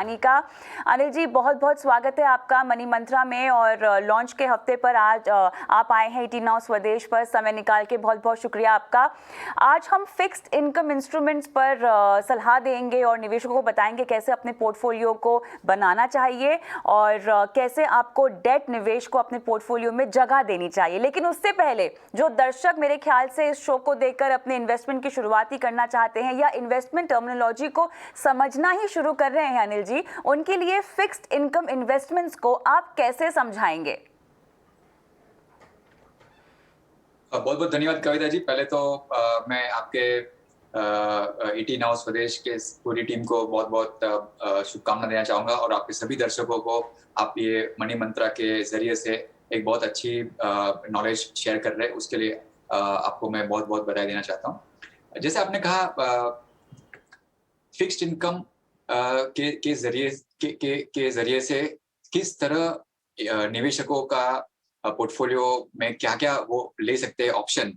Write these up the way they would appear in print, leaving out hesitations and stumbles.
का। अनिल जी, बहुत बहुत स्वागत है आपका मनी मंत्रा में। और लॉन्च के हफ्ते पर आज आप आए हैं 18 नाउ स्वदेश पर, समय निकाल के बहुत बहुत शुक्रिया आपका। आज हम फिक्स्ड इनकम इंस्ट्रूमेंट्स पर सलाह देंगे और निवेशकों को बताएंगे कैसे अपने पोर्टफोलियो को बनाना चाहिए और कैसे आपको डेट निवेश को अपने पोर्टफोलियो में जगह देनी चाहिए। लेकिन उससे पहले जो दर्शक मेरे ख्याल से इस शो को देखकर अपने इन्वेस्टमेंट की शुरुआत ही करना चाहते हैं या इन्वेस्टमेंट टर्मिनोलॉजी को समझना ही शुरू कर रहे हैं अनिल जी, उनके लिए फिक्स्ड इनकम इन्वेस्टमेंट्स को आप कैसे समझाएंगे? बहुत बहुत धन्यवाद कविता जी। पहले तो मैं आपके 18 नाउ स्वदेश के पूरी टीम को बहुत बहुत शुभकामना देना चाहूंगा और आपके सभी दर्शकों को आप ये मनी मंत्रा के जरिए से एक बहुत अच्छी नॉलेज शेयर कर रहे हैं, उसके लिए आपको मैं बहुत बहुत बधाई देना चाहता हूँ। जैसे आपने कहा, फिक्स्ड इनकम के जरिए से किस तरह निवेशकों का पोर्टफोलियो में क्या क्या वो ले सकते हैं ऑप्शन।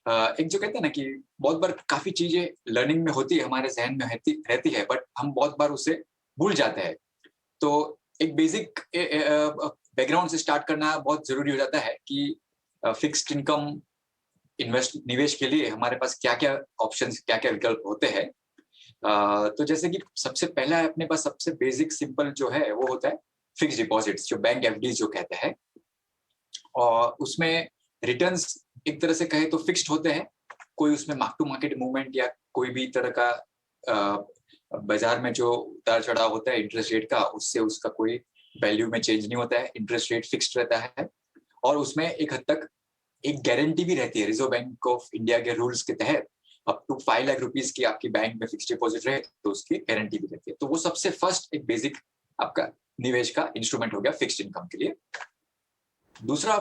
एक जो कहते हैं ना कि बहुत बार काफी चीजें लर्निंग में होती है, हमारे जहन में रहती है, बट हम बहुत बार उसे भूल जाते हैं। तो एक बेसिक बैकग्राउंड से स्टार्ट करना बहुत जरूरी हो जाता है कि फिक्स्ड इनकम निवेश के लिए हमारे पास क्या क्या ऑप्शन, क्या क्या विकल्प होते हैं। तो जैसे कि सबसे पहला अपने पास सबसे बेसिक सिंपल जो है वो होता है फिक्स्ड डिपॉजिट्स, जो बैंक एफडी जो कहते हैं। और उसमें रिटर्न्स एक तरह से कहे तो फिक्स्ड होते हैं। कोई उसमें मार्क टू मार्केट मूवमेंट या कोई भी तरह का बाजार में जो उतार चढ़ाव होता है इंटरेस्ट रेट का, उससे उसका कोई वैल्यू में चेंज नहीं होता है। इंटरेस्ट रेट फिक्स्ड रहता है और उसमें एक हद तक एक गारंटी भी रहती है रिजर्व बैंक ऑफ इंडिया के रूल्स के तहत। अप टू 5 लाख रुपीज की आपकी बैंक में फिक्स्ड डिपॉजिट रहे तो उसकी गारंटी भी रहती है। तो वो सबसे फर्स्ट एक बेसिक आपका निवेश का इंस्ट्रूमेंट हो गया फिक्स्ड इनकम के लिए। दूसरा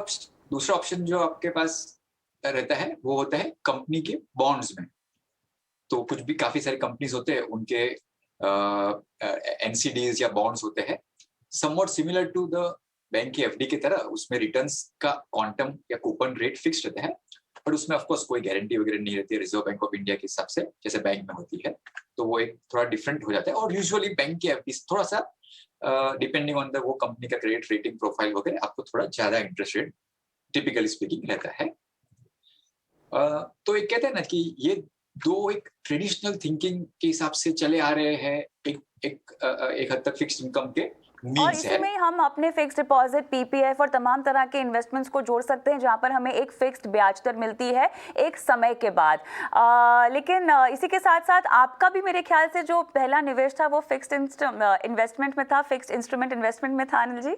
ऑप्शन जो आपके पास रहता है वो होता है कंपनी के बॉन्ड्स में। तो कुछ भी काफी सारे कंपनीज होते हैं, उनके एनसीडीज या बॉन्ड्स होते हैं, somewhat similar to the bank की एफडी की तरह। उसमें रिटर्न्स का क्वांटम या कूपन रेट फिक्स रहता है, पर उसमें ऑफ कोर्स कोई गारंटी वगैरह नहीं रहती है रिजर्व बैंक ऑफ इंडिया के हिसाब से, जैसे बैंक में होती है। तो वो एक थोड़ा डिफरेंट हो जाता है। और यूजुअली बैंक की एफडी थोड़ा सा डिपेंडिंग ऑन द वो कंपनी का क्रेडिट रेटिंग प्रोफाइल वगैरह, आपको थोड़ा ज्यादा इंटरेस्ट रेट टिपिकली स्पीकिंग रहता है। तो एक कहते हैं ना कि ये दो एक ट्रेडिशनल थिंकिंग के हिसाब से चले आ रहे हैं, एक हद तक फिक्स्ड इनकम के और इसी में हम अपने फिक्स्ड डिपॉजिट, पीपीएफ और तमाम तरह के इन्वेस्टमेंट्स को जोड़ सकते हैं, जहां पर हमें एक फिक्स्ड ब्याज दर मिलती है एक समय के बाद। लेकिन इसी के साथ साथ आपका भी मेरे ख्याल से जो पहला निवेश था वो फिक्स्ड इन्वेस्टमेंट में था, फिक्स्ड इंस्ट्रूमेंट इन्वेस्टमेंट में था अनिल जी।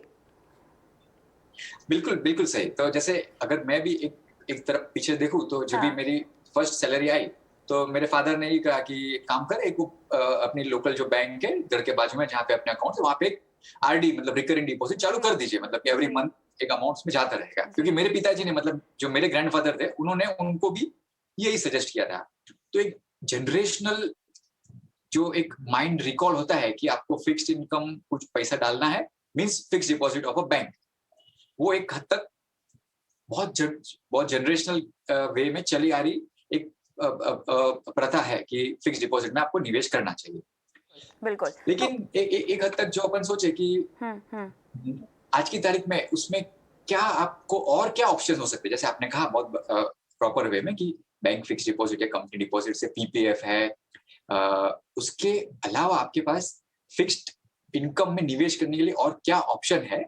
बिल्कुल बिल्कुल सही। तो जैसे अगर मैं भी एक तरफ पीछे देखूं, तो जब भी मेरी फर्स्ट सैलरी आई तो मेरे फादर ने ही कहा कि काम कर, एक अपनी लोकल जो बैंक है घर के बाजू में जहाँ पे अपने अकाउंट है, वहाँ पे एक आरडी मतलब रिकरिंग डिपॉजिट चालू कर दीजिए, मतलब एवरी मंथ एक अमाउंट में जाता रहेगा। क्योंकि मेरे पिताजी ने, मतलब जो मेरे ग्रैंडफादर थे, उन्होंने उनको भी यही सजेस्ट किया था। तो एक जनरेशनल जो एक माइंड रिकॉल होता है कि आपको फिक्स्ड इनकम कुछ पैसा डालना है, means fixed deposit of a bank, वो एक हद तक बहुत जनरेशनल वे में चली आ रही एक प्रथा है कि फिक्स्ड डिपॉजिट में आपको निवेश करना चाहिए। बिल्कुल। लेकिन एक हद तक जो अपन सोचे कि आज की तारीख में उसमें क्या आपको और क्या ऑप्शन हो सकते हैं। जैसे आपने कहा बहुत प्रॉपर वे में कि बैंक फिक्स डिपॉजिट है, कंपनी डिपॉजिट से पीपीएफ है, उसके अलावा आपके पास फिक्स्ड इनकम में निवेश करने के लिए और क्या ऑप्शन है।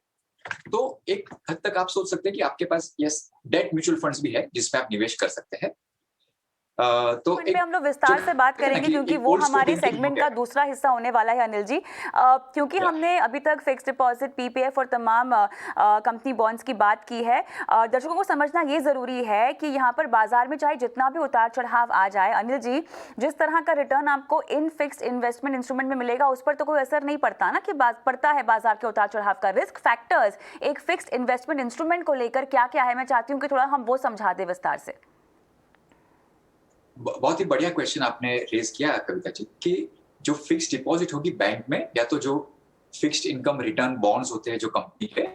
तो एक हद तक आप सोच सकते हैं कि आपके पास डेट म्यूचुअल फंड्स भी है जिसमें आप निवेश कर सकते हैं। तो इन पे हम लोग विस्तार से बात करेंगे क्योंकि वो हमारे सेगमेंट का दूसरा हिस्सा होने वाला है अनिल जी। क्योंकि हमने अभी तक फिक्स्ड डिपॉजिट, पीपीएफ और तमाम कंपनी बॉन्ड्स की बात की है। दर्शकों को समझना ये जरूरी है कि यहाँ पर बाजार में चाहे जितना भी उतार चढ़ाव आ जाए अनिल जी, जिस तरह का रिटर्न आपको इन फिक्स्ड इन्वेस्टमेंट इंस्ट्रूमेंट में मिलेगा उस पर तो कोई असर नहीं पड़ता ना, कि पड़ता है बाजार के उतार चढ़ाव का रिस्क फैक्टर्स एक फिक्स्ड इन्वेस्टमेंट इंस्ट्रूमेंट को लेकर क्या क्या है। मैं चाहती हूँ कि थोड़ा हम वो समझा दें विस्तार से। बहुत ही बढ़िया क्वेश्चन आपने रेज किया कविता जी, कि जो फिक्स्ड डिपॉजिट होगी बैंक में या तो जो फिक्स्ड इनकम रिटर्न बॉन्ड्स होते हैं जो कंपनी के,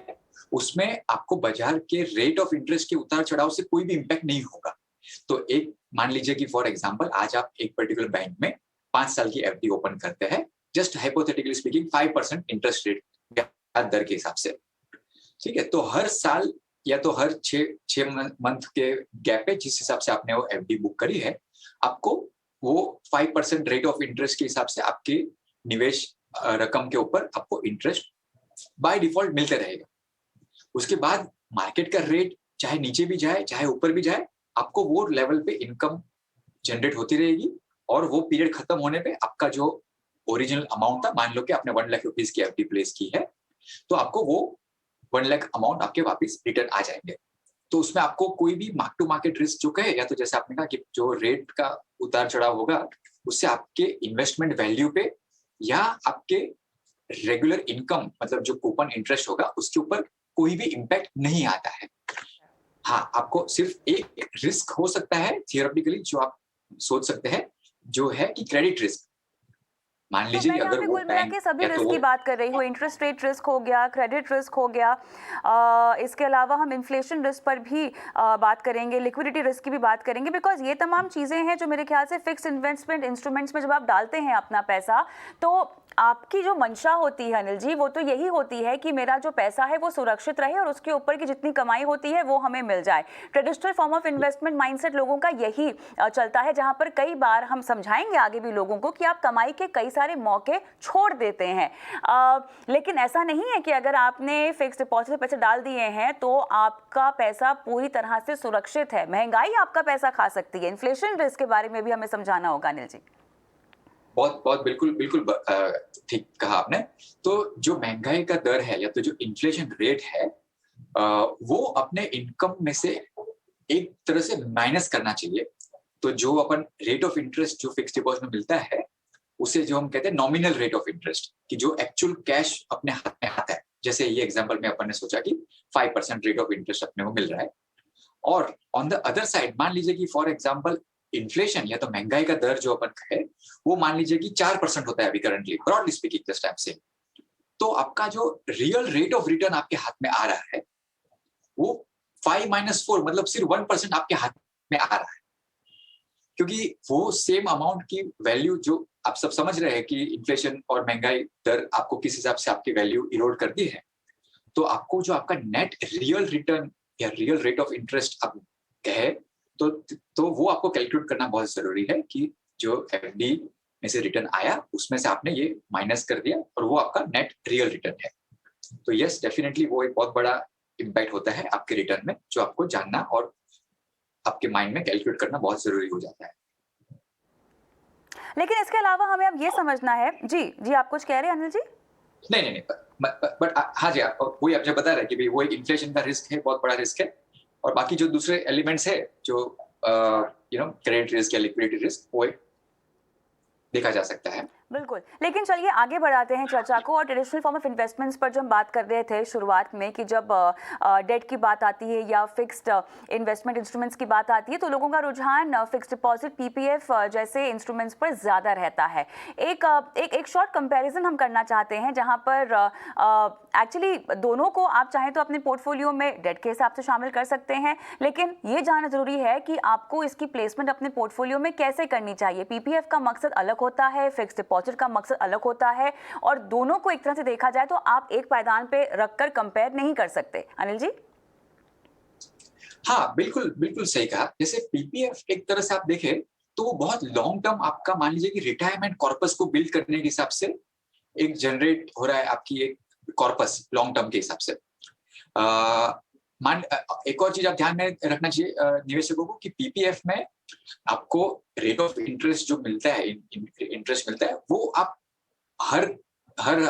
उसमें आपको बाजार के रेट ऑफ इंटरेस्ट के उतार चढ़ाव से कोई भी इंपैक्ट नहीं होगा। तो एक मान लीजिए कि फॉर एग्जांपल आज आप एक पर्टिकुलर बैंक में 5 साल की एफडी ओपन करते हैं, just hypothetically speaking 5% interest rate ब्याज दर के हिसाब से, ठीक है। तो हर साल या तो हर छह मंथ के गैप पे जिस हिसाब से आपने वो एफडी बुक करी है, आपको वो 5% रेट ऑफ इंटरेस्ट के हिसाब से आपके निवेश रकम के ऊपर आपको इंटरेस्ट बाय डिफॉल्ट मिलते रहेगा। उसके बाद मार्केट का रेट चाहे नीचे भी जाए चाहे ऊपर भी जाए, आपको वो लेवल पे इनकम जनरेट होती रहेगी, और वो पीरियड खत्म होने पे आपका जो ओरिजिनल अमाउंट था, मान लो कि आपने 1 लाख रुपीज की एफडी प्लेस की है, तो आपको वो 1 लाख अमाउंट आपके वापस रिटर्न आ जाएंगे। तो उसमें आपको कोई भी मार्क टू मार्केट रिस्क जो कहे, या तो जैसे आपने कहा कि जो रेट का उतार चढ़ाव होगा उससे आपके इन्वेस्टमेंट वैल्यू पे या आपके रेगुलर इनकम मतलब जो कूपन इंटरेस्ट होगा उसके ऊपर कोई भी इम्पैक्ट नहीं आता है। हाँ, आपको सिर्फ एक रिस्क हो सकता है थियोरेटिकली जो आप सोच सकते हैं, जो है कि क्रेडिट रिस्क। मान तो लीजिए मैं यहाँ अगर पे वो कुल मिला बैंक के सभी या तो रिस्क की वो बात कर रही हूँ, इंटरेस्ट रेट रिस्क हो गया, क्रेडिट रिस्क हो गया, इसके अलावा हम इन्फ्लेशन रिस्क पर भी बात करेंगे, लिक्विडिटी रिस्क की भी बात करेंगे, बिकॉज ये तमाम चीज़ें हैं जो मेरे ख्याल से फिक्स्ड इन्वेस्टमेंट इंस्ट्रूमेंट्स में जब आप डालते हैं अपना पैसा, तो आपकी जो मंशा होती है अनिल जी, वो तो यही होती है कि मेरा जो पैसा है वो सुरक्षित रहे और उसके ऊपर की जितनी कमाई होती है वो हमें मिल जाए। Traditional form of investment mindset लोगों का यही चलता है, जहां पर कई बार हम समझाएंगे आगे भी लोगों को कि आप कमाई के कई सारे मौके छोड़ देते हैं। लेकिन ऐसा नहीं है कि अगर आपने फिक्स डिपॉजिट में पैसे डाल दिए हैं तो आपका पैसा पूरी तरह से सुरक्षित है। महंगाई आपका पैसा खा सकती है। इन्फ्लेशन रिस्क के बारे में भी हमें समझाना होगा अनिल जी। बहुत बहुत बिल्कुल बिल्कुल ठीक कहा आपने। तो जो महंगाई का दर है या तो जो इन्फ्लेशन रेट है, वो अपने इनकम में से एक तरह से माइनस करना चाहिए। तो जो अपन रेट ऑफ इंटरेस्ट जो फिक्स डिपॉजिट में मिलता है, उसे जो हम कहते हैं नॉमिनल रेट ऑफ इंटरेस्ट, कि जो एक्चुअल कैश अपने हाथ में आता है, जैसे ये एग्जांपल में अपन ने सोचा कि 5% रेट ऑफ इंटरेस्ट अपने को मिल रहा है, और ऑन द अदर साइड मान लीजिए कि फॉर एग्जांपल इन्फ्लेशन या तो महंगाई का दर जो अपन कहे, वो मान लीजिए कि 4% होता है अभी currently, broadly speaking this time से। तो आपका जो रियल रेट ऑफ रिटर्न आपके हाथ में आ रहा है वो 5 - 4 मतलब सिर्फ 1% आपके हाथ में आ रहा है, क्योंकि वो सेम अमाउंट की वैल्यू जो आप सब समझ रहे हैं कि इन्फ्लेशन और महंगाई दर आपको किस हिसाब से आपकी वैल्यू इरोड करती है। तो आपको जो आपका नेट रियल रिटर्न या रियल रेट ऑफ इंटरेस्ट आप कहे, तो वो आपको कैलकुलेट करना बहुत जरूरी है कि जो एफडी में से रिटर्न आया उसमें से आपने ये माइनस कर दिया और वो आपका नेट रियल रिटर्न है। तो यस, डेफिनेटली वो एक बहुत बड़ा इम्पैक्ट होता है आपके रिटर्न में, जो आपको जानना और आपके माइंड में कैलकुलेट करना बहुत जरूरी हो जाता है। लेकिन इसके अलावा हमें अब ये समझना है जी जी, आप कुछ कह रहे हैं अनिल जी? नहीं, बट हाँ जी, आप वही आपने बता रहे कि भाई वो एक इन्फ्लेशन का रिस्क है, बहुत बड़ा रिस्क है, और बाकी जो दूसरे एलिमेंट्स है जो क्रेडिट रिस्क या लिक्विडिटी रिस्क, वो एक देखा जा सकता है। बिल्कुल, लेकिन चलिए आगे बढ़ाते हैं चर्चा को। और ट्रेडिशनल फॉर्म ऑफ इन्वेस्टमेंट्स पर जो हम बात कर रहे थे शुरुआत में कि जब डेट की बात आती है या फिक्स्ड इन्वेस्टमेंट इंस्ट्रूमेंट्स की बात आती है तो लोगों का रुझान फिक्स्ड डिपॉजिट पीपीएफ जैसे इंस्ट्रूमेंट्स पर ज़्यादा रहता है। एक शॉर्ट कंपैरिजन हम करना चाहते हैं जहां पर एक्चुअली दोनों को आप चाहें तो अपने पोर्टफोलियो में डेट के हिसाब से शामिल कर सकते हैं, लेकिन ये जानना जरूरी है कि आपको इसकी प्लेसमेंट अपने पोर्टफोलियो में कैसे करनी चाहिए। पीपीएफ का मकसद अलग होता है, फिक्स्ड डिपॉजिट का मकसद अलग होता है, और दोनों को एक तरह से देखा जाए तो आप एक पायदान पे रखकर कंपेयर नहीं कर सकते। अनिल जी? हाँ, बिल्कुल बिल्कुल सही कहा। जैसे पीपीएफ एक तरह से आप देखें तो वो बहुत लॉन्ग टर्म आपका मान लीजिए कि रिटायरमेंट कॉर्पस को बिल्ड करने के हिसाब से एक जनरेट हो रहा है आपकी एक कॉर्पस लॉन्ग टर्म के हिसाब से। एक और चीज आप ध्यान में रखना चाहिए निवेशकों को कि पीपीएफ में आपको रेट ऑफ इंटरेस्ट जो मिलता है, इंटरेस्ट मिलता है, वो आप हर हर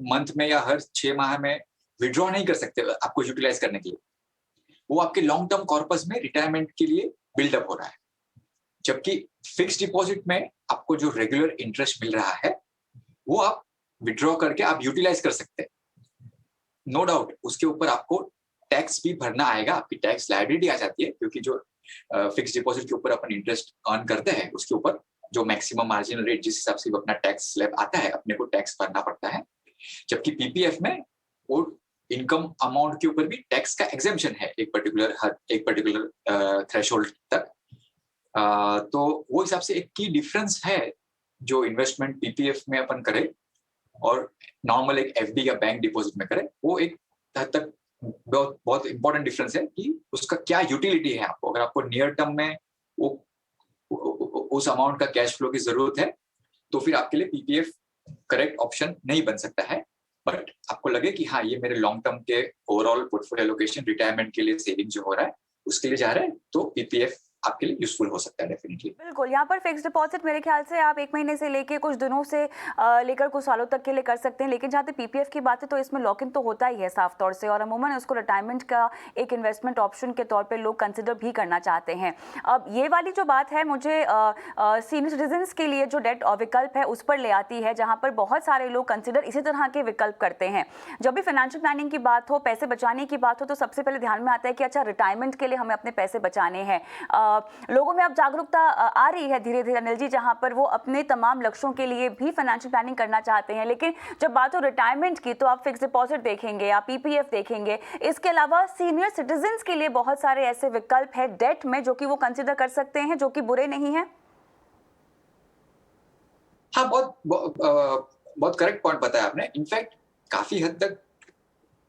मंथ में या हर 6 माह में विड्रॉ नहीं कर सकते आपको यूटिलाइज करने के लिए। वो आपके लॉन्ग टर्म कॉर्पस में रिटायरमेंट के लिए बिल्डअप हो रहा है, जबकि फिक्स डिपॉजिट में आपको जो रेगुलर इंटरेस्ट मिल रहा है वो आप विड्रॉ करके आप यूटिलाइज कर सकते हैं। नो डाउट उसके ऊपर आपको टैक्स भी भरना आएगा, आपकी टैक्स लायबिलिटी आ जाती है, क्योंकि जो फिक्स डिपॉजिट के ऊपर अपन इंटरेस्ट अर्न करते हैं उसके ऊपर जो मैक्सिमम मार्जिनल रेट जिस हिसाब से अपना टैक्स स्लैब आता है अपने को टैक्स भरना पड़ता है। जबकि पीपीएफ में वो इनकम अमाउंट के ऊपर भी टैक्स का एग्जेम्पशन है एक पर्टिकुलर थ्रेशोल्ड तक। तो वो हिसाब से एक की डिफरेंस है जो इन्वेस्टमेंट पीपीएफ में अपन करें और नॉर्मल एक एफडी या बैंक डिपॉजिट में करें, वो एक हद तक बहुत बहुत इंपॉर्टेंट डिफरेंस है कि उसका क्या यूटिलिटी है आपको। अगर आपको नियर टर्म में वो उस अमाउंट का कैश फ्लो की जरूरत है तो फिर आपके लिए पीपीएफ करेक्ट ऑप्शन नहीं बन सकता है। बट आपको लगे कि हाँ, ये मेरे लॉन्ग टर्म के ओवरऑल पोर्टफोलियो एलोकेशन, रिटायरमेंट के लिए सेविंग जो हो रहा है उसके लिए जा रहा है, तो पीपीएफ आपके लिए यूजफुल हो सकता है डेफिनेटली। बिल्कुल, यहाँ पर फिक्स डिपॉजिट मेरे ख्याल से आप 1 महीने से लेके कुछ दिनों से लेकर कुछ सालों तक के लिए कर सकते हैं, लेकिन जहाँ तक पीपीएफ की बात है तो इसमें लॉक इन तो होता ही है साफ तौर से, और अमूमन उसको रिटायरमेंट का एक इन्वेस्टमेंट ऑप्शन के तौर पे लोग कंसिडर भी करना चाहते हैं। अब ये वाली जो बात है मुझे सीनियर सिटीजन्स के लिए जो डेट विकल्प है उस पर ले आती है, जहाँ पर बहुत सारे लोग कंसिडर इसी तरह के विकल्प करते हैं। जब भी फाइनेंशियल प्लानिंग की बात हो, पैसे बचाने की बात हो, तो सबसे पहले ध्यान में आता है कि अच्छा, रिटायरमेंट के लिए हमें अपने पैसे बचाने हैं। लोगों में अब जागरूकता आ रही है धीरे धीरे अनिल जी, जहां पर वो अपने तमाम लक्ष्यों के लिए भी फाइनेंशियल प्लानिंग करना चाहते हैं। लेकिन जब बात हो रिटायरमेंट की तो आप फिक्स डिपॉजिट देखेंगे, आप पीपीएफ देखेंगे। इसके अलावा सीनियर सिटीजन्स के लिए बहुत सारे ऐसे विकल्प है डेट में जो कि वो कंसिडर कर सकते हैं, जो कि बुरे नहीं है। हाँ, बहुत करेक्ट पॉइंट बताया आपने। इनफैक्ट काफी हद तक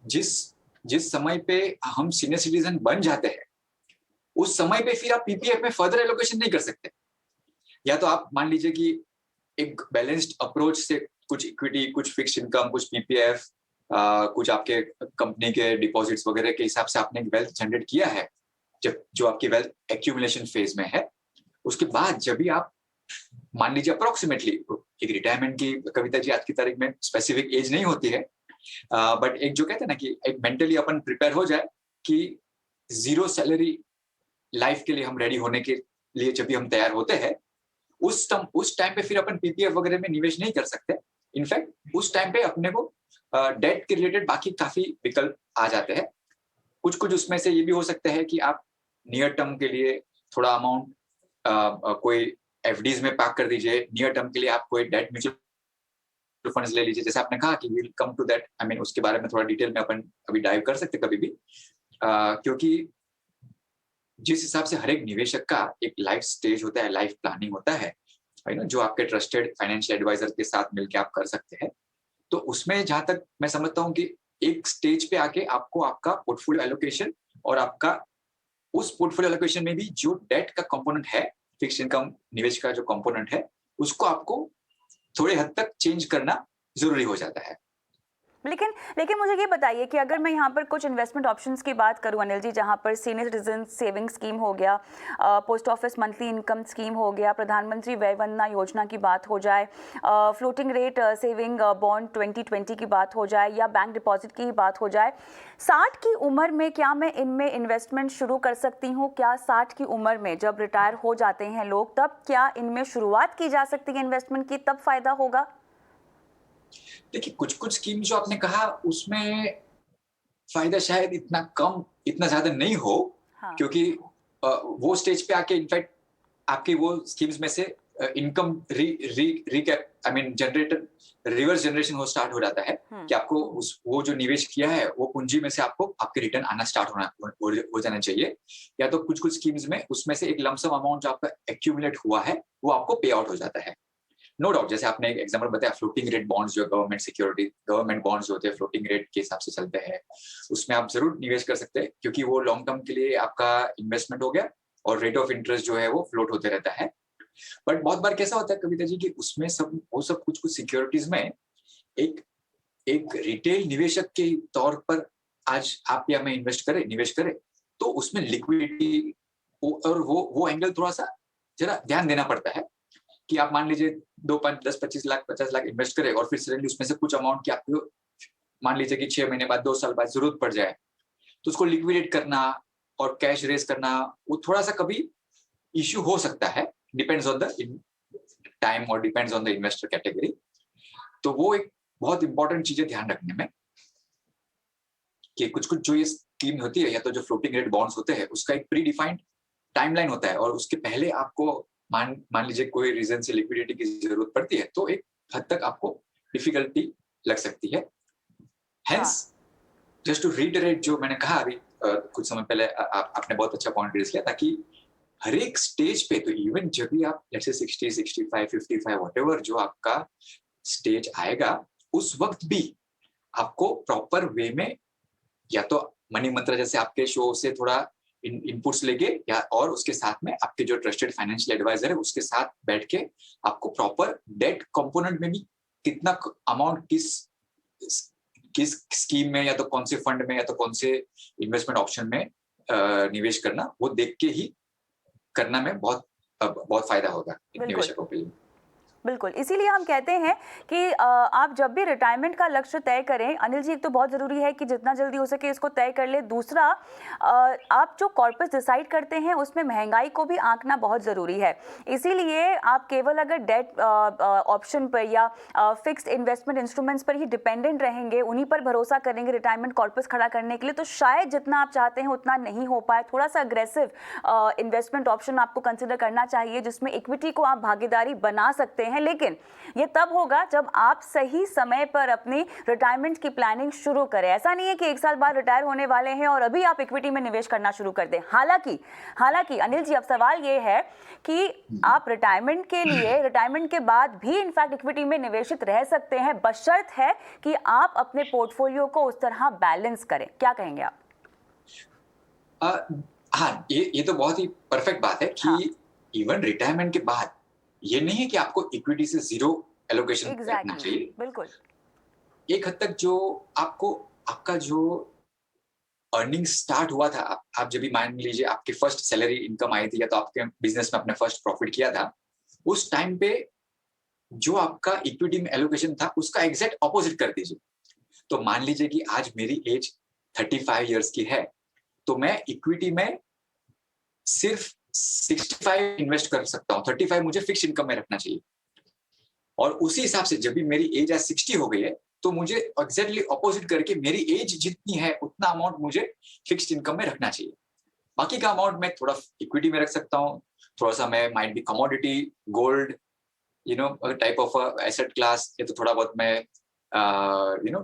जिस जिस समय पे हम सीनियर सिटीजन बन जाते हैं उस समय पे फिर आप पीपीएफ में फर्दर एलोकेशन नहीं कर सकते। या तो आप मान लीजिए कि एक बैलेंस्ड अप्रोच से कुछ इक्विटी, कुछ फिक्स्ड इनकम, कुछ पीपीएफ, कुछ आपके कंपनी के डिपॉजिट्स वगैरह के हिसाब से आपने वेल्थ जनरेट किया है, जब जो आपकी वेल्थ एक्यूमुलेशन फेज में है। उसके बाद जब भी आप मान लीजिए अप्रोक्सीमेटली एक रिटायरमेंट की, कविता जी आज की तारीख में स्पेसिफिक एज नहीं होती है, बट एक जो कहते हैं ना कि एक मेंटली अपन प्रिपेयर हो जाए कि जीरो सैलरी लाइफ के लिए हम रेडी होने के लिए जब भी हम तैयार होते हैं, उस टाइम पे फिर अपन पीपीएफ वगैरह में निवेश नहीं कर सकते। इनफैक्ट उस टाइम पे अपने को डेट के रिलेटेड बाकी काफी विकल्प आ जाते हैं। कुछ उसमें से ये भी हो सकता है कि आप नियर टर्म के लिए थोड़ा अमाउंट कोई एफडीज में पार्क कर दीजिए। नियर टर्म के लिए आप कोई डेट म्यूचुअल फंड्स ले लीजिए। जैसे आपने कहा कि will come to that, I mean उसके बारे में थोड़ा डिटेल में अपन अभी डाइव कर सकते कभी भी, क्योंकि जिस हिसाब से हर एक निवेशक का एक लाइफ स्टेज होता है, लाइफ प्लानिंग होता है, जो आपके ट्रस्टेड फाइनेंशियल एडवाइजर के साथ मिलकर आप कर सकते हैं। तो उसमें जहां तक मैं समझता हूँ कि एक स्टेज पे आके आपको आपका पोर्टफोलियो एलोकेशन और आपका उस पोर्टफोलियो एलोकेशन में भी जो डेट का कंपोनेंट है, फिक्स्ड इनकम निवेश का जो कंपोनेंट है, उसको आपको थोड़े हद तक चेंज करना जरूरी हो जाता है। लेकिन मुझे ये बताइए कि अगर मैं यहाँ पर कुछ इन्वेस्टमेंट ऑप्शंस की बात करूँ अनिल जी, जहाँ पर सीनियर सिटीजन सेविंग स्कीम हो गया, post office monthly income scheme हो गया, प्रधानमंत्री वय वंदना योजना की बात हो जाए, फ्लोटिंग रेट सेविंग बॉन्ड 2020 की बात हो जाए, या बैंक डिपॉजिट की ही बात हो जाए, 60 की उम्र में क्या मैं इनमें इन्वेस्टमेंट शुरू कर सकती हूँ? क्या 60 की उम्र में जब रिटायर हो जाते हैं लोग, तब क्या इनमें शुरुआत की जा सकती है इन्वेस्टमेंट की, तब फायदा होगा? देखिए, कुछ स्कीम जो आपने कहा उसमें फायदा शायद इतना ज्यादा नहीं हो। हाँ। क्योंकि वो स्टेज पे आके इनफैक्ट आपकी वो स्कीम्स में से इनकम रिवर्स जनरेशन हो स्टार्ट हो जाता है कि आपको वो जो निवेश किया है वो पूंजी में से आपको आपके रिटर्न आना स्टार्ट हो जाना चाहिए। या तो कुछ स्कीम्स में उसमें से एक लमसम अमाउंट जो आपका एक्यूमुलेट हुआ है वो आपको पे आउट हो जाता है। नो डाउट, जैसे आपने एक एग्जांपल बताया, फ्लोटिंग रेट बॉन्ड्स जो गवर्नमेंट सिक्योरिटी, गवर्नमेंट बॉन्ड्स होते हैं फ्लोटिंग रेट के हिसाब से चलते हैं, उसमें आप जरूर निवेश कर सकते हैं क्योंकि वो लॉन्ग टर्म के लिए आपका इन्वेस्टमेंट हो गया और रेट ऑफ इंटरेस्ट जो है वो फ्लोट होते रहता है। बट बहुत बार कैसा होता है कविता जी कि उसमें सब कुछ सिक्योरिटीज में एक रिटेल निवेशक के तौर पर आज आप या मैं निवेश करें तो उसमें लिक्विडिटी और वो एंगल थोड़ा सा जरा ध्यान देना पड़ता है कि आप मान लीजिए 2, 5, 10, 25 लाख 50 लाख इन्वेस्ट करें और फिर सडनली उसमें से कुछ अमाउंट की आपको मान लीजिए कि 6 महीने बाद 2 साल बाद जरूरत पड़ जाए तो उसको लिक्विडेट करना और कैश रेज करना वो थोड़ा सा कभी इश्यू हो सकता है, डिपेंड्स ऑन द टाइम और depends on the investor category. तो वो एक बहुत इंपॉर्टेंट चीज है ध्यान रखने में कि कुछ जो ये स्कीम होती है या तो जो फ्लोटिंग रेट बॉन्ड्स होते हैं उसका एक प्री डिफाइंड टाइमलाइन होता है और उसके पहले आपको मान लीजिए कोई रीजन से लिक्विडिटी की जरूरत पड़ती है तो एक हद तक आपको डिफिकल्टी लग सकती है। हेंस जस्ट टू रीटरेट जो मैंने कहा अभी कुछ समय पहले आपने बहुत अच्छा पॉइंट रेज किया, ताकि हर एक स्टेज पे, तो इवन जब भी आप जैसे 60, 65, 55 व्हाटएवर जो आपका स्टेज आएगा उस वक्त भी आपको प्रॉपर वे में या तो मनी मंत्रा जैसे आपके शो से थोड़ा इनपुट्स लेके या और उसके साथ में आपके जो ट्रस्टेड फाइनेंशियल एडवाइजर है उसके साथ बैठ के आपको प्रॉपर डेट कंपोनेंट में भी कितना अमाउंट किस स्कीम में या तो कौन से फंड में या तो कौन से इन्वेस्टमेंट ऑप्शन में निवेश करना वो देख के ही करना में बहुत फायदा होगा निवेशकों के लिए। बिल्कुल, इसीलिए हम कहते हैं कि आप जब भी रिटायरमेंट का लक्ष्य तय करें, अनिल जी, एक तो बहुत ज़रूरी है कि जितना जल्दी हो सके इसको तय कर ले। दूसरा, आप जो कॉर्पस डिसाइड करते हैं उसमें महंगाई को भी आंकना बहुत ज़रूरी है। इसीलिए आप केवल अगर डेट ऑप्शन पर या फिक्स्ड इन्वेस्टमेंट इंस्ट्रूमेंट्स पर ही डिपेंडेंट रहेंगे, उन्हीं पर भरोसा करेंगे रिटायरमेंट कॉर्पस खड़ा करने के लिए, तो शायद जितना आप चाहते हैं उतना नहीं हो पाए। थोड़ा सा अग्रेसिव इन्वेस्टमेंट ऑप्शन आपको कंसिडर करना चाहिए जिसमें इक्विटी को आप भागीदारी बना सकते हैं, लेकिन ये तब होगा जब आप सही समय पर अपनी रिटायरमेंट की प्लानिंग शुरू करें। ऐसा नहीं है कि 1 साल बाद रिटायर होने वाले हैं और अभी आप इक्विटी में निवेश करना शुरू कर दें। हालांकि अनिल जी, अब सवाल ये है कि आप रिटायरमेंट के लिए, रिटायरमेंट के बाद भी इनफैक्ट इक्विटी में निवेशित रह सकते हैं, बशर्त है कि आप अपने पोर्टफोलियो को उस तरह बैलेंस करें। क्या कहेंगे आप? हाँ, ये तो बहुत ही परफेक्ट बात है कि इवन रिटायरमेंट के बाद ये नहीं है कि आपको इक्विटी से जीरो एलोकेशन रखना चाहिए। बिल्कुल। एक हद तक जो आपका जो अर्निंग स्टार्ट हुआ था, आप जब भी मान लीजिए आपकी फर्स्ट सैलरी इनकम आई थी या तो आपके बिजनेस में अपने फर्स्ट प्रॉफिट किया था, उस टाइम पे जो आपका इक्विटी में एलोकेशन था उसका एग्जैक्ट ऑपोजिट कर दीजिए। तो मान लीजिए कि आज मेरी एज 35 इयर्स की है, तो मैं इक्विटी में सिर्फ 65 इन्वेस्ट कर सकता हूँ, 35 मुझे फिक्स इनकम में रखना चाहिए। और उसी हिसाब से जब भी मेरी एज आज 60 हो गई है, तो मुझे एग्जैक्टली ऑपोजिट करके मेरी एज जितनी है उतना अमाउंट मुझे फिक्स्ड इनकम में रखना चाहिए। बाकी का अमाउंट मैं थोड़ा इक्विटी में रख सकता हूँ, थोड़ा सा मैं might be commodity, gold, type of asset class, या तो थोड़ा बहुत मैं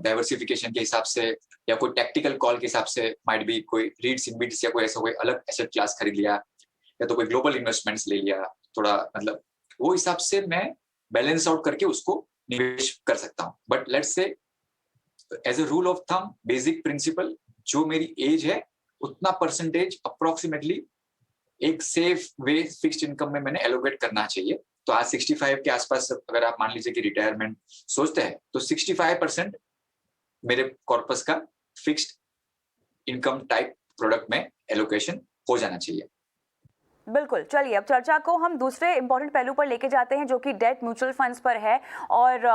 डाइवर्सिफिकेशन के हिसाब से या कोई टेक्टिकल कॉल के हिसाब से माइट बी कोई रीड्स इनबिट्स या कोई ऐसा कोई अलग एसेट क्लास खरीद लिया, या तो कोई ग्लोबल इन्वेस्टमेंट्स ले लिया थोड़ा, मतलब वो हिसाब से मैं बैलेंस आउट करके उसको निवेश कर सकता हूँ। But let's say as a rule of thumb, basic principle, जो मेरी एज है उतना परसेंटेज अप्रोक्सीमेटली एक सेफ वे फिक्स्ड इनकम में मैंने एलोकेट करना चाहिए। तो आज 65 के आसपास अगर आप मान लीजिए कि रिटायरमेंट सोचते हैं, तो 65% मेरे कॉर्पस का फिक्स्ड इनकम टाइप प्रोडक्ट में एलोकेशन हो जाना चाहिए। बिल्कुल। चलिए, अब चर्चा को हम दूसरे इंपॉर्टेंट पहलू पर लेके जाते हैं जो कि डेट म्यूचुअल फंड्स पर है, और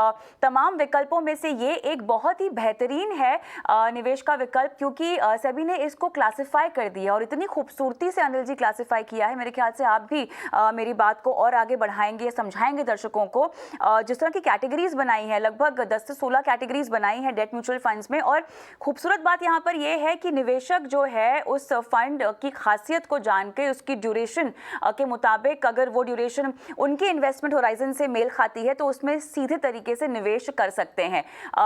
तमाम विकल्पों में से ये एक बहुत ही बेहतरीन है निवेश का विकल्प, क्योंकि सेबी ने इसको क्लासिफाई कर दिया और इतनी खूबसूरती से अनिल जी क्लासिफाई किया है। मेरे ख्याल से आप भी मेरी बात को और आगे बढ़ाएंगे, समझाएंगे दर्शकों को। जिस तरह की कैटेगरीज बनाई है, लगभग 10 से 16 कैटेगरीज बनाई हैं डेट म्यूचुअल फंड्स में। और खूबसूरत बात यहाँ पर यह है कि निवेशक जो है उस फंड की खासियत को जान के उसकी ड्यूरेशन के मुताबिक, अगर वो ड्यूरेशन उनके इन्वेस्टमेंट होराइजन से मेल खाती है, तो उसमें सीधे तरीके से निवेश कर सकते हैं।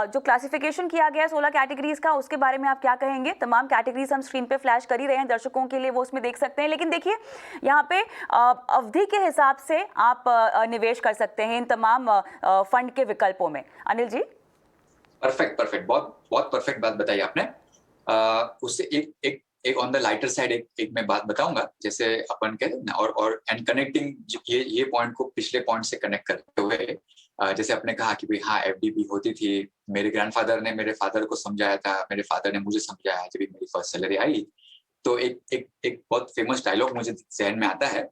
जो क्लासिफिकेशन किया गया 16 कैटेगरीज का, उसके बारे में आप क्या कहेंगे? तमाम कैटेगरीज हम स्क्रीन पे फ्लैश कर ही रहे हैं दर्शकों के लिए, वो उसमें देख सकते हैं। लेकिन देखिए, यहाँ पे अवधि के हिसाब से आप निवेश कर सकते हैं इन तमाम फंड के विकल्पों में। अनिल जी, परफेक्ट, बहुत परफेक्ट बात बताई आपने। उससे एक ऑन द लाइटर साइड एक मैं बात बताऊंगा, जैसे अपन कहते हैं ना, और एंड कनेक्टिंग ये पॉइंट को पिछले पॉइंट से कनेक्ट करते हुए, जैसे आपने कहा कि भाई हाँ, एफडी भी होती थी, मेरे ग्रैंडफादर ने मेरे फादर को समझाया था, मेरे फादर ने मुझे समझाया जब मेरी फर्स्ट सैलरी आई। तो एक बहुत फेमस डायलॉग मुझे जहन में आता है,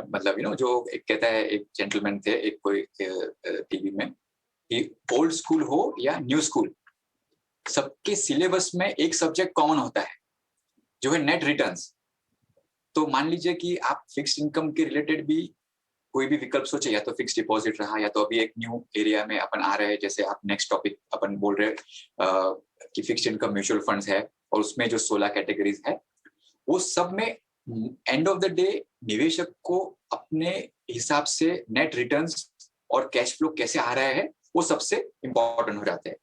मतलब जो एक कहता है, एक जेंटलमैन थे एक कोई टीवी में, कि ओल्ड स्कूल हो या न्यू स्कूल, सबके सिलेबस में एक सब्जेक्ट कॉमन होता है जो है नेट रिटर्न्स। तो मान लीजिए कि आप फिक्स्ड इनकम के रिलेटेड भी कोई भी विकल्प सोचे, या तो फिक्स्ड डिपॉजिट रहा, या तो अभी एक न्यू एरिया में अपन आ रहे हैं, जैसे आप नेक्स्ट टॉपिक अपन बोल रहे हैं कि फिक्स्ड इनकम म्यूचुअल फंड्स है, और उसमें जो 16 कैटेगरीज है, वो सब में एंड ऑफ द डे निवेशक को अपने हिसाब से नेट रिटर्न्स और कैश फ्लो कैसे आ रहा है वो सबसे इंपॉर्टेंट हो जाते हैं।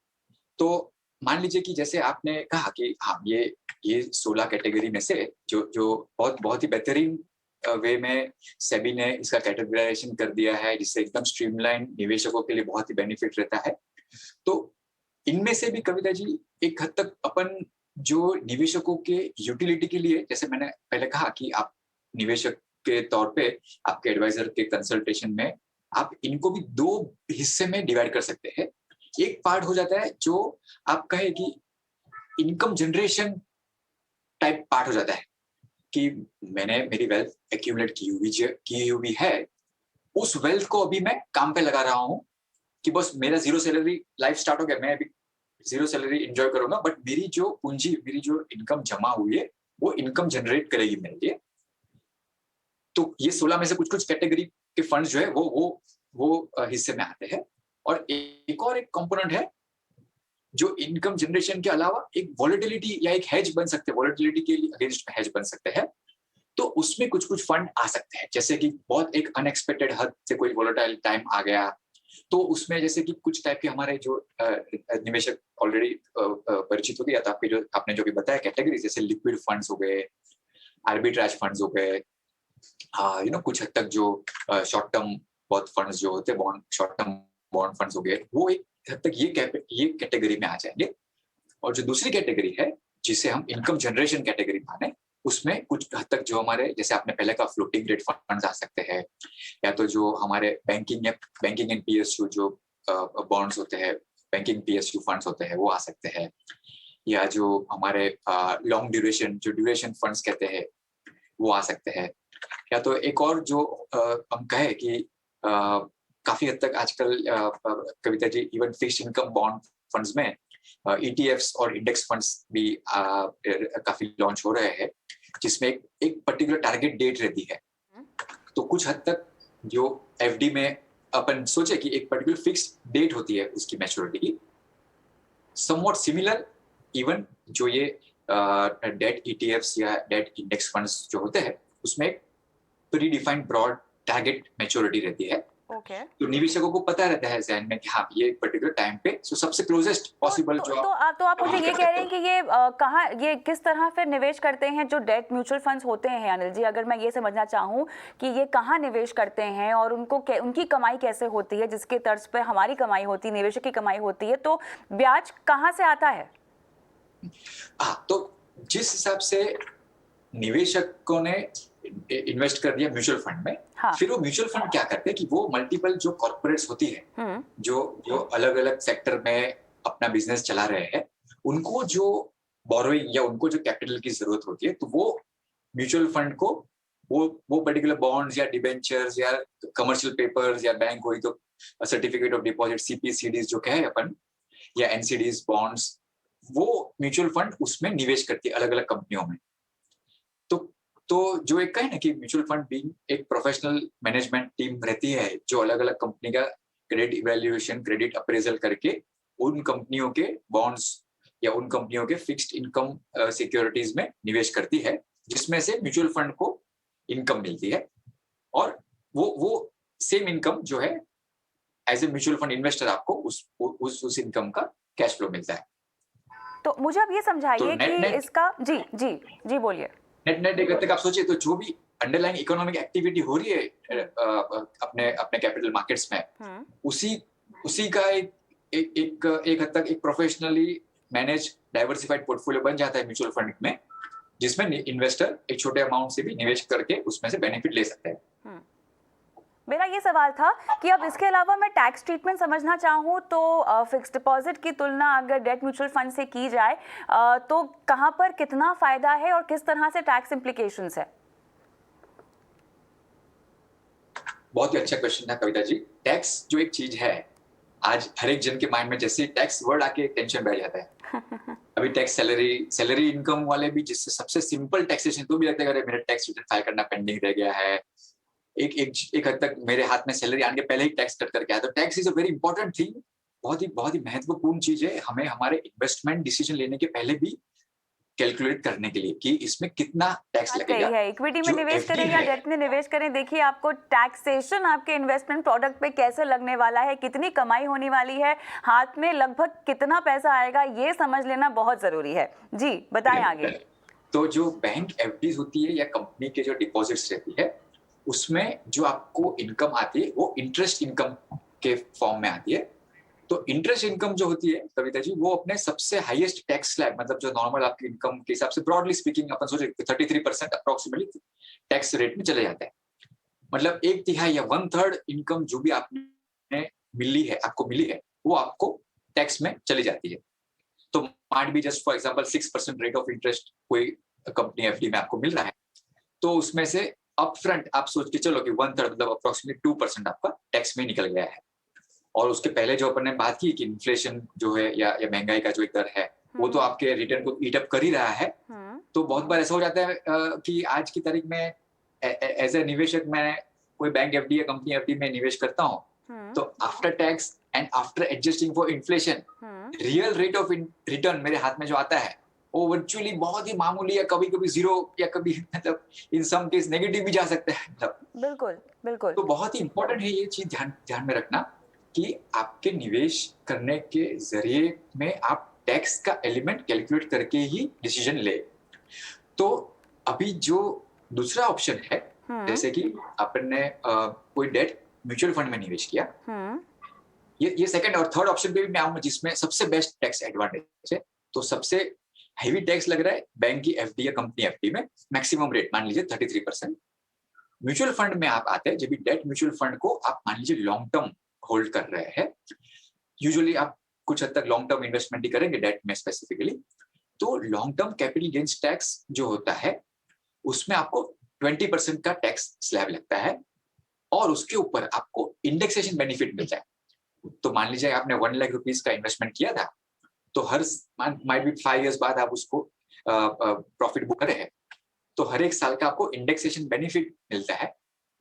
तो मान लीजिए कि जैसे आपने कहा कि हाँ, ये 16 कैटेगरी में से जो बहुत ही बेहतरीन वे में सेबी ने इसका कैटेगराइजेशन कर दिया है, जिससे एकदम स्ट्रीमलाइन निवेशकों के लिए बहुत ही बेनिफिट रहता है। तो इनमें से भी कविता जी एक हद तक अपन जो निवेशकों के यूटिलिटी के लिए, जैसे मैंने पहले कहा कि आप निवेशक के तौर पे आपके एडवाइजर के कंसल्टेशन में आप इनको भी दो हिस्से में डिवाइड कर सकते हैं। एक पार्ट हो जाता है जो आप कहे कि इनकम जनरेशन टाइप पार्ट हो जाता है कि मैंने मेरी वेल्थ एक्यूमुलेट की हुई है, उस वेल्थ को अभी मैं काम पे लगा रहा हूँ कि बस मेरा जीरो सैलरी लाइफ स्टार्ट हो गया, मैं अभी जीरो सैलरी एंजॉय करूंगा, बट मेरी जो पूंजी, मेरी जो इनकम जमा हुई है वो इनकम जनरेट करेगी मेरे लिए। तो ये 16 में से कुछ कुछ कैटेगरी के फंड्स जो है वो हिस्से में आते हैं। और एक और एक कंपोनेंट है जो इनकम जनरेशन के अलावा एक वॉलेटिलिटी या एक हेज बन सकते हैं, वॉलेटिलिटी के अगेंस्ट में हेज बन सकते हैं। तो उसमें कुछ कुछ फंड आ सकते हैं, जैसे कि बहुत एक अनएक्सपेक्टेड हद से कोई वॉलेटाइल टाइम आ गया, तो उसमें जैसे कि कुछ टाइप के हमारे जो निवेशक ऑलरेडी परिचित हो गया था, आपने जो भी बताया कैटेगरी, जैसे लिक्विड फंड्स हो गए, आर्बिट्राज फंड्स हो गए, कुछ हद तक जो शॉर्ट टर्म बहुत फंड्स जो होते हैं, शॉर्ट टर्म बॉन्ड फंड्स हो गए, वो एक हद तक ये कैटेगरी में आ जाएंगे। और जो दूसरी कैटेगरी है जिसे हम इनकम जनरेशन कैटेगरी माने, उसमें कुछ हद तक जो हमारे, जैसे आपने पहले कहा, फ्लोटिंग रेट फंड्स आ सकते हैं, या तो जो हमारे बैंकिंग एंड पीएसयू जो बॉन्ड्स होते हैं, बैंकिंग पीएसयू फंड्स होते हैं, वो आ सकते हैं, या जो हमारे लॉन्ग ड्यूरेशन, जो ड्यूरेशन फंड्स कहते हैं, वो आ सकते हैं। या तो एक और जो हम कहे कि काफी हद तक आजकल Kavita ji even fixed income bond funds में ईटीएफ्स और इंडेक्स फंड्स भी काफी लॉन्च हो रहे हैं, जिसमें एक पर्टिकुलर टारगेट डेट रहती है। तो कुछ हद तक जो एफडी में अपन सोचे कि एक पर्टिकुलर फिक्स्ड डेट होती है उसकी मैच्योरिटी की, समवॉट सिमिलर इवन जो ये डेट ईटीएफ्स या डेट इंडेक्स फंड्स जो होते हैं, उसमें एक predefined broad target maturity रहती है। तो निवेशकों को पता रहता है ज़हन में कि हाँ, ये पर्टिकुलर टाइम पे सबसे क्लोजेस्ट पॉसिबल जो तो आप मुझे ये कह रहे हैं कि ये कहाँ, ये किस तरह फिर निवेश करते हैं जो डेट म्यूचुअल फंड्स होते हैं अनिल जी? अगर मैं ये समझना चाहूँ कि ये कहाँ निवेश करते हैं और उनकी कमाई कैसे होती है, जिसके तर्ज पर हमारी कमाई होती है, निवेशक की कमाई होती है, तो ब्याज कहाँ से आता है? तो जिस हिसाब से निवेशकों ने इन्वेस्ट कर दिया म्यूचुअल फंड में, हाँ। फिर वो म्यूचुअल फंड क्या करते हैं कि वो मल्टीपल जो कॉर्पोरेट्स होती है, जो अलग अलग सेक्टर में अपना बिजनेस चला रहे हैं, उनको जो बोरोइंग या उनको जो कैपिटल की जरूरत होती है, तो वो म्यूचुअल फंड को वो पर्टिकुलर बॉन्ड्स या डिबेंचर्स या कमर्शियल पेपर्स या बैंक हुई तो सर्टिफिकेट ऑफ डिपॉजिट, सीपीसीडीज जो कहे अपन, या एनसीडीज बॉन्ड्स, वो म्यूचुअल फंड उसमें निवेश करती है अलग अलग कंपनियों में। तो जो एक कहे ना कि म्यूचुअल फंड बीइंग एक प्रोफेशनल मैनेजमेंट टीम रहती है जो अलग अलग कंपनी का क्रेडिट इवैल्यूएशन, क्रेडिट अप्रेजल करके उन कंपनियों के बॉन्ड्स या उन कंपनियों के फिक्स्ड इनकम सिक्योरिटीज में निवेश करती है, जिसमें से म्यूचुअल फंड को इनकम मिलती है। और वो सेम इनकम जो है as a mutual fund investor आपको उस इनकम का कैश फ्लो मिलता है। तो मुझे अब ये समझाइए कि इसका जी बोलिए। नेट एक तक आप सोचिए तो जो भी अंडरलाइंग इकोनॉमिक एक्टिविटी हो रही है अपने कैपिटल मार्केट्स में, उसी का एक हद तक एक प्रोफेशनली मैनेज डाइवर्सिफाइड पोर्टफोलियो बन जाता है म्यूचुअल फंड में, जिसमें इन्वेस्टर एक छोटे अमाउंट से भी निवेश करके उसमें से बेनिफिट ले सकते हैं। मेरा ये सवाल था कि अब इसके अलावा मैं टैक्स ट्रीटमेंट समझना चाहूँ तो फिक्स्ड डिपॉजिट की तुलना अगर डेट म्यूचुअल फंड से की जाए तो कहाँ पर कितना फायदा है और किस तरह से टैक्स इम्प्लीकेशंस है? बहुत ही अच्छा क्वेश्चन है कविता जी। टैक्स जो एक चीज है, आज हर एक जन के माइंड में जैसे टैक्स वर्ड आके टेंशन बैठ जाता है। अभी टैक्स सैलरी इनकम वाले भी, जिससे सबसे सिंपल टैक्सेशन, तो भी लगता है मेरा टैक्स रिटर्न फाइल करना पेंडिंग रह गया है, एक हद तक मेरे हाथ में सैलरी आने के पहले ही टैक्स कट करके आया। तो tax is a very important thing, बहुत ही महत्वपूर्ण चीज है हमें हमारे इन्वेस्टमेंट डिसीजन लेने के पहले भी कैलकुलेट करने के लिए कि इसमें कितना टैक्स लगेगा। है इक्विटी में निवेश करें या डेट में निवेश करें, देखिए आपको टैक्सेशन आपके इन्वेस्टमेंट प्रोडक्ट पे कैसे लगने वाला है, कितनी कमाई होने वाली है, हाथ में लगभग कितना पैसा आएगा, ये समझ लेना बहुत जरूरी है। जी बताएं आगे। तो जो बैंक एफडीज होती है या कंपनी के जो डिपॉजिट्स रहती है, उसमें जो आपको इनकम आती है वो इंटरेस्ट इनकम के फॉर्म में आती है। तो इंटरेस्ट इनकम जो होती है कविता जी, वो अपने सबसे हाईएस्ट टैक्स स्लैब, मतलब जो नॉर्मल आपकी इनकम के हिसाब से ब्रॉडली स्पीकिंग अपन सोचे 33% अप्रोक्सीमेटली टैक्स रेट में चले जाता है। मतलब 1/3 या 1/3 इनकम जो भी आपने आपको मिली है, वो आपको टैक्स में चली जाती है। तो might be just for example 6% rate of interest कोई कंपनी एफडी में आपको मिल रहा है, तो उसमें से अपफ्रंट आप सोच के चलो कि 1/3 मतलब अप्रोक्सीमेटली 2% आपका टैक्स में निकल गया है। और उसके पहले जो अपन ने बात की कि इन्फ्लेशन जो है या महंगाई का जो एक दर है, वो तो आपके रिटर्न को ईट अप कर ही रहा है। तो बहुत बार ऐसा हो जाता है कि आज की तारीख में एज ए निवेशक मैं कोई बैंक एफडी या कंपनी एफडी में निवेश करता हूँ, तो after tax and after adjusting for inflation, real rate of return मेरे हाथ में जो आता है वो वर्चुअली बहुत ही मामूली या कभी कभी जीरो या कभी मतलब इन सम केस नेगेटिव भी जा सकता है। मतलब बिल्कुल बिल्कुल। तो बहुत ही इंपॉर्टेंट है ये चीज ध्यान में रखना कि आपके निवेश करने के जरिए में आप टैक्स का एलिमेंट कैलकुलेट करके ही डिसीजन ले। तो अभी जो दूसरा ऑप्शन है, जैसे कि अपन ने कोई डेट म्यूचुअल फंड में निवेश किया, ये सेकंड और थर्ड ऑप्शन पे भी मैं आऊंगा जिसमें सबसे बेस्ट टैक्स एडवांटेज है। तो सबसे हेवी टैक्स लग रहा है बैंक की एफडी या कंपनी एफडी में, मैक्सिमम रेट मान लीजिए 33%। म्यूचुअल फंड में आप आते हैं, जब भी डेट म्यूचुअल फंड को आप मान लीजिए लॉन्ग टर्म होल्ड कर रहे हैं, यूजुअली आप कुछ हद तक लॉन्ग टर्म इन्वेस्टमेंट ही करेंगे डेट में स्पेसिफिकली, तो long term capital gains tax जो होता है उसमें आपको 20% का टैक्स स्लैब लगता है और उसके ऊपर आपको इंडेक्सेशन बेनिफिट मिलता है। तो मान लीजिए आपने 1 लाख रुपीस का इन्वेस्टमेंट किया था, तो हर माइट बी 5 इयर्स बाद आप उसको प्रॉफिट बुक करे हैं, तो हर एक साल का आपको इंडेक्सेशन बेनिफिट मिलता है।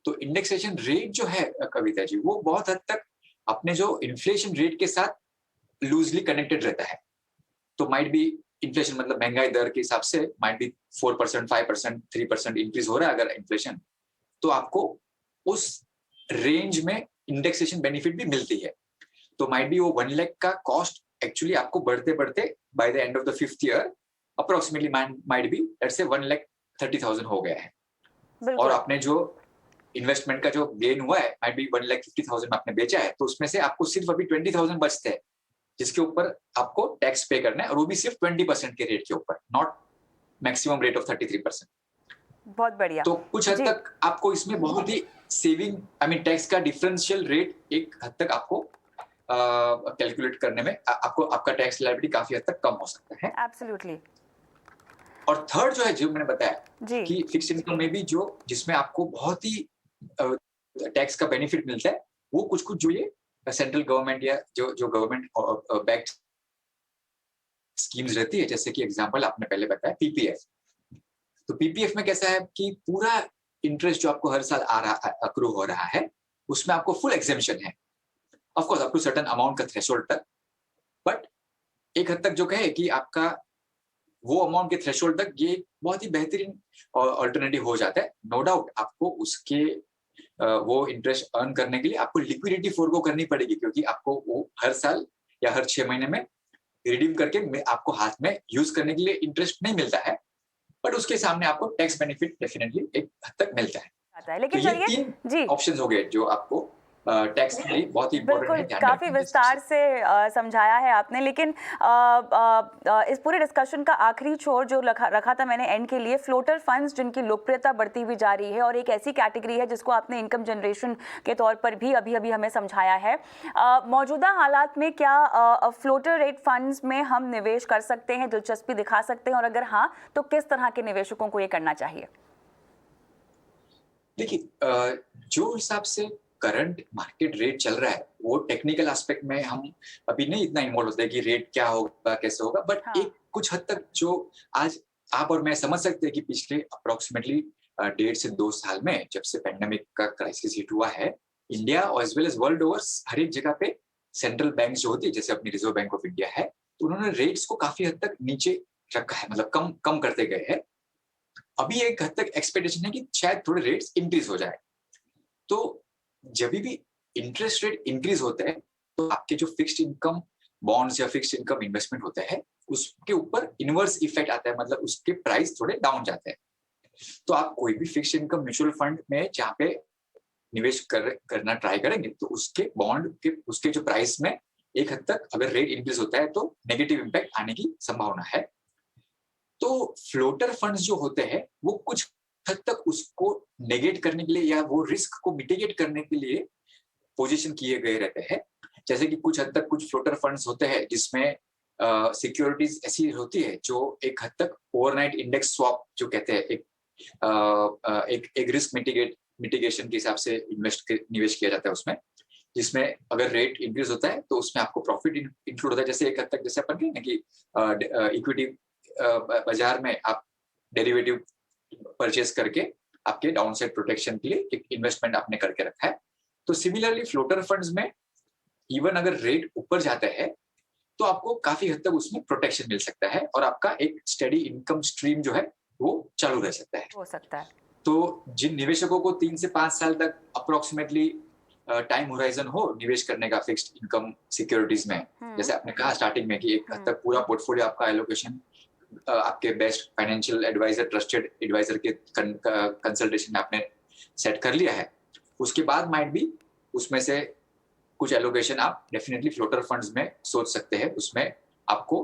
तो इंडेक्सेशन रेट जो है कविता जी, वो बहुत हद तक अपने जो इन्फ्लेशन रेट के साथ लूजली कनेक्टेड रहता है। तो माइट बी इन्फ्लेशन मतलब महंगाई दर के हिसाब से माइट बी 4%, 5%, 3% इंक्रीज हो रहा है अगर इन्फ्लेशन, तो आपको उस रेंज में इंडेक्सेशन बेनिफिट भी मिलती है। तो माइट बी वो 1 लाख का कॉस्ट एक्चुअली आपको बढ़ते बढ़ते by the end of the 5th year approximately might be let's say 1,30,000 हो गया है। और आपने जो इन्वेस्टमेंट का जो गेन हुआ है माइट बी 1,50,000 आपने बेचा है, तो उसमें से आपको सिर्फ अभी 20,000 बचते हैं जिसके ऊपर आपको टैक्स पे करना है, और वो भी सिर्फ 20% के रेट के ऊपर, नॉट मैक्सिमम रेट ऑफ 33%। बहुत बढ़िया। तो कुछ हद तक आपको इसमें बहुत ही सेविंग टैक्स का डिफरेंशियल रेट एक हद तक आपको कैलकुलेट करने में आपको आपका टैक्स लायबिलिटी काफी हद तक कम हो सकता है। एब्सोल्युटली। और थर्ड जो है, जो मैंने बताया कि फिक्स्ड इनकम में भी जो जिसमें आपको बहुत ही टैक्स का बेनिफिट मिलता है, वो कुछ जो ये सेंट्रल गवर्नमेंट या जो गवर्नमेंट बैक्ड स्कीम्स रहती है, जैसे कि एग्जांपल आपने पहले बताया पीपीएफ। तो पीपीएफ में कैसा है कि पूरा इंटरेस्ट जो आपको हर साल आ रहा अक्रू हो रहा है, उसमें आपको फुल एग्जेम्पशन है, of course up to certain amount का थ्रेशोल्ड तक, बट एक हद तक जो कहे कि आपका वो अमाउंट के थ्रेशोल्ड तक ये बहुत ही बेहतरीन अल्टरनेटिव हो जाता है। नो डाउट आपको उसके वो इंटरेस्ट अर्न करने के लिए आपको लिक्विडिटी फोरगो करनी पड़ेगी, क्योंकि आपको वो हर साल या हर 6 महीने में रिडीम करके आपको हाथ में यूज करने के लिए इंटरेस्ट नहीं मिलता है, बट उसके सामने आपको टैक्स बेनिफिट डेफिनेटली एक हद तक मिलता है। लेकिन तो ये 3 ऑप्शंस हो गए जो आपको टैक्स के लिए बहुत ही बिल्कुल काफी विस्तार से समझाया है आपने। लेकिन इस पूरे डिस्कशन का आखिरी छोर जो रखा था मैंने एंड के लिए, फ्लोटर फंड्स जिनकी लोकप्रियता बढ़ती हुई जा रही है और एक ऐसी कैटेगरी है जिसको आपने इनकम जनरेशन के तौर पर भी अभी हमें समझाया है। मौजूदा हालात में क्या फ्लोटर रेट फंड्स में हम निवेश कर सकते हैं, दिलचस्पी दिखा सकते हैं, और अगर हाँ तो किस तरह के निवेशकों को ये करना चाहिए? देखिए, जो हिसाब से करंट मार्केट रेट चल रहा है, वो टेक्निकल एस्पेक्ट में हम अभी नहीं इतना इन्वॉल्व होते हैं कि रेट क्या होगा कैसे होगा, बट एक कुछ हद तक जो आज आप और मैं समझ सकते हैं कि पिछले अप्रोक्सीमेटली 1.5 से 2 साल में जब से पेंडेमिक का क्राइसिस हिट हुआ है, इंडिया और as well as world over हर एक जगह पे सेंट्रल बैंक जो होती है, जैसे अपनी रिजर्व बैंक ऑफ इंडिया है, तो उन्होंने रेट्स को काफी हद तक नीचे रखा है, मतलब कम करते गए हैं। अभी एक हद तक एक्सपेक्टेशन है कि शायद थोड़े रेट्स इंक्रीज हो जाए। तो जब भी इंटरेस्ट रेट इंक्रीज होते हैं, तो आपके जो फिक्स्ड इनकम बॉन्ड्स या फिक्स्ड इनकम इन्वेस्टमेंट होते हैं, उसके ऊपर इनवर्स इफेक्ट आता है, मतलब उसके प्राइस थोड़े डाउन जाते हैं। तो आप कोई भी फिक्स्ड इनकम म्यूचुअल फंड में जहाँ पे निवेश करना ट्राई करेंगे, तो उसके बॉन्ड के उसके जो प्राइस में एक हद तक अगर रेट इंक्रीज होता है तो नेगेटिव इम्पैक्ट आने की संभावना है। तो फ्लोटर फंड्स जो होते हैं वो कुछ हद तक उसको नेगेट करने के लिए या वो रिस्क को मिटिगेट करने के लिए पोजीशन किए गए रहते हैं। जैसे कि कुछ हद तक कुछ फ्लोटर फंड्स होते हैं जिसमें सिक्योरिटीज ऐसी होती है जो एक हद तक ओवरनाइट इंडेक्स स्वैप जो कहते हैं, एक रिस्क मिटिगेशन के हिसाब से निवेश किया जाता है उसमें, जिसमें अगर रेट इंक्रीज होता है तो उसमें आपको प्रॉफिट इंक्लूड होता है। जैसे एक हद तक जैसे अपन कहें ना कि इक्विटी बाजार में आप डेरिवेटिव परचेज करके आपके डाउनसाइड प्रोटेक्शन के लिए एक इन्वेस्टमेंट आपने करके रखा है। तो सिमिलरली फ्लोटर फंड्स में इवन अगर रेट ऊपर जाते हैं तो आपको काफी हद तक उसमें प्रोटेक्शन मिल सकता है और आपका एक स्टेडी इनकम स्ट्रीम जो है वो चालू रह सकता है। हो सकता है। तो जिन निवेशकों को 3 से 5 साल तक अप्रोक्सीमेटली टाइम होराइजन हो निवेश करने का फिक्स्ड इनकम सिक्योरिटीज में, जैसे आपने कहा स्टार्टिंग में कि एक हद तक पूरा पोर्टफोलियो आपका एलोकेशन आपके best financial advisor, trusted advisor के कंसल्टेशन में आपने सेट कर लिया है, उसके बाद माइट भी उसमें से कुछ एलोकेशन आप डेफिनेटली फ्लोटर फंड्स में सोच सकते हैं। उसमें आपको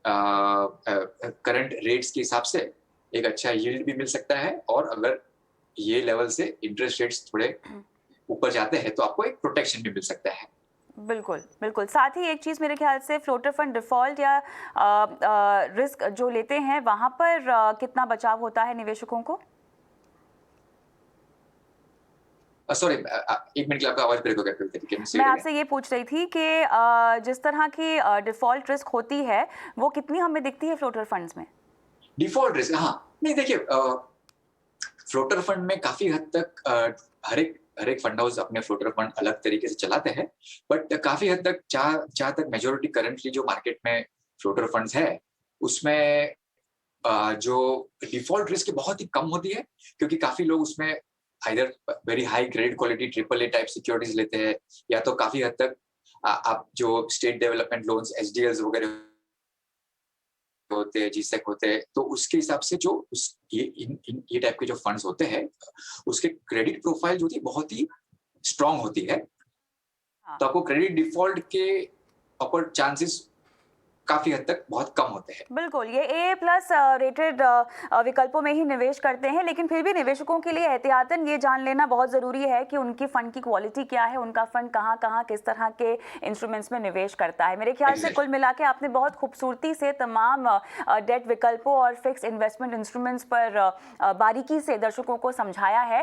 करंट रेट्स के हिसाब से एक अच्छा यील्ड भी मिल सकता है और अगर ये लेवल से इंटरेस्ट रेट्स थोड़े ऊपर जाते हैं तो आपको एक प्रोटेक्शन भी मिल सकता है। बिल्कुल बिल्कुल। साथ ही एक चीज़ मेरे ख्याल से फ्लोटर फंड डिफॉल्ट या रिस्क जो लेते हैं वहाँ पर कितना बचाव होता है निवेशकों को? सॉरी, एक मिनट के लिए आपका आवाज ब्रेक हो गया। मैं आपसे ये पूछ रही थी कि जिस तरह की डिफॉल्ट रिस्क होती है वो कितनी हमें दिखती है फ्लोटर फंड्स में? डिफॉल्ट रिस्क, हाँ, नहीं देखिए, फ्लोटर फंड में काफी हद तक हर एक फंड हाउस अपने फ्लोटर फंड अलग तरीके से चलाते हैं, बट काफी हद तक जहाँ तक मेजोरिटी करंटली जो मार्केट में फ्लोटर फंड्स है उसमें जो डिफॉल्ट रिस्क बहुत ही कम होती है, क्योंकि काफी लोग उसमें either very high credit quality AAA type securities लेते हैं या तो काफी हद तक आप जो स्टेट डेवलपमेंट लोन्स SDLs वगैरह होते हैं, GSEC होते हैं, तो उसके हिसाब से जो ये टाइप के जो फंड्स होते हैं उसके क्रेडिट प्रोफाइल जो होती है बहुत ही स्ट्रांग होती है। तो आपको क्रेडिट डिफॉल्ट के अपर चांसेस काफी हद तक बहुत कम होते हैं। बिल्कुल, ये AA+ रेटेड विकल्पों में ही निवेश करते हैं, लेकिन फिर भी निवेशकों के लिए एहतियातन ये जान लेना बहुत ज़रूरी है कि उनकी फ़ंड की क्वालिटी क्या है, उनका फ़ंड कहाँ कहाँ किस तरह के इंस्ट्रूमेंट्स में निवेश करता है। मेरे ख्याल से कुल मिला के आपने बहुत खूबसूरती से तमाम डेट विकल्पों और फिक्स इन्वेस्टमेंट इंस्ट्रूमेंट्स पर बारीकी से दर्शकों को समझाया है।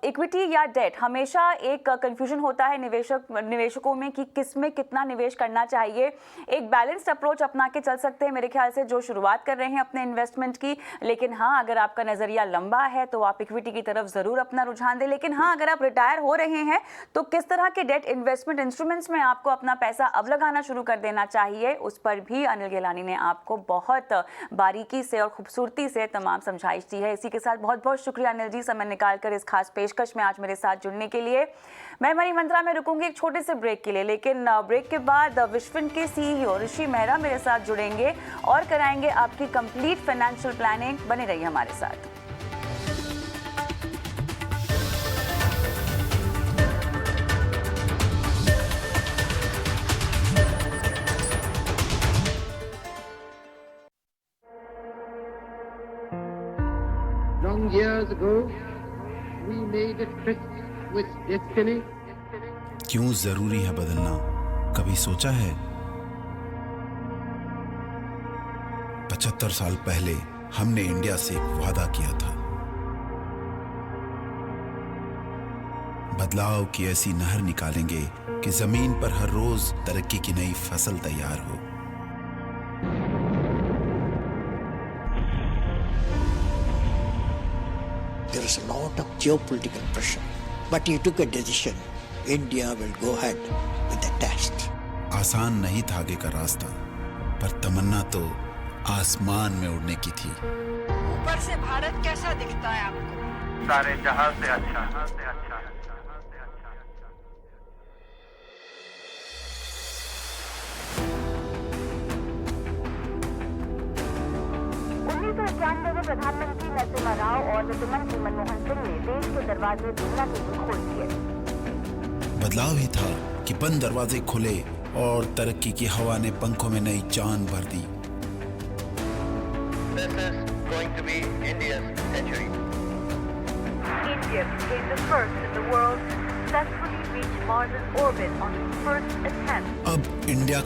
इक्विटी या डेट, हमेशा एक कन्फ्यूजन होता है निवेशकों में कि किस में कितना निवेश करना चाहिए। एक बैलेंस अप्रोच अपना के चल सकते हैं मेरे ख्याल से जो शुरुआत कर रहे हैं अपने इन्वेस्टमेंट की, लेकिन हाँ, अगर आपका नजरिया लंबा है तो आप इक्विटी की तरफ जरूर अपना रुझान दें। लेकिन हाँ, अगर आप रिटायर हो रहे हैं तो किस तरह के डेट इन्वेस्टमेंट इंस्ट्रूमेंट्स में आपको अपना पैसा अब लगाना शुरू कर देना चाहिए, उस पर भी अनिल गिलानी ने आपको बहुत बारीकी से और खूबसूरती से तमाम समझाइश दी है। इसी के साथ बहुत बहुत शुक्रिया अनिल जी, समय निकालकर इस खास पेशकश में आज मेरे साथ जुड़ने के लिए। मैं मनी मंत्रा में रुकूंगी एक छोटे से ब्रेक के लिए, लेकिन ब्रेक के बाद विश्वफिन के CEO ऋषि मेहरा मेरे साथ जुड़ेंगे और कराएंगे आपकी कंप्लीट फाइनेंशियल प्लानिंग। बने रहिए हमारे साथ। Long years ago, we made a tryst with destiny. क्यों जरूरी है बदलना, कभी सोचा है? 75 साल पहले हमने इंडिया से एक वादा किया था, बदलाव की ऐसी नहर निकालेंगे कि जमीन पर हर रोज तरक्की की नई फसल तैयार हो। There is a lot of geopolitical pressure, but you took a decision. India will go ahead with the test. आसान नहीं था आगे का रास्ता, पर तमन्ना तो आसमान में उड़ने की थी। ऊपर से भारत कैसा दिखता है आपको? सारे जहां से अच्छा। में प्रधानमंत्री नरसिम्हा राव और वित्त मंत्री मनमोहन सिंह ने देश के दरवाजे दुनिया के लिए खोल दिए। बदलाव ही था कि बंद दरवाजे खुले और तरक्की की हवा ने पंखों में नई जान भर दी। This is going to be India's century. India became the first in the world to successfully reach Mars' orbit on its first attempt. अब इंडिया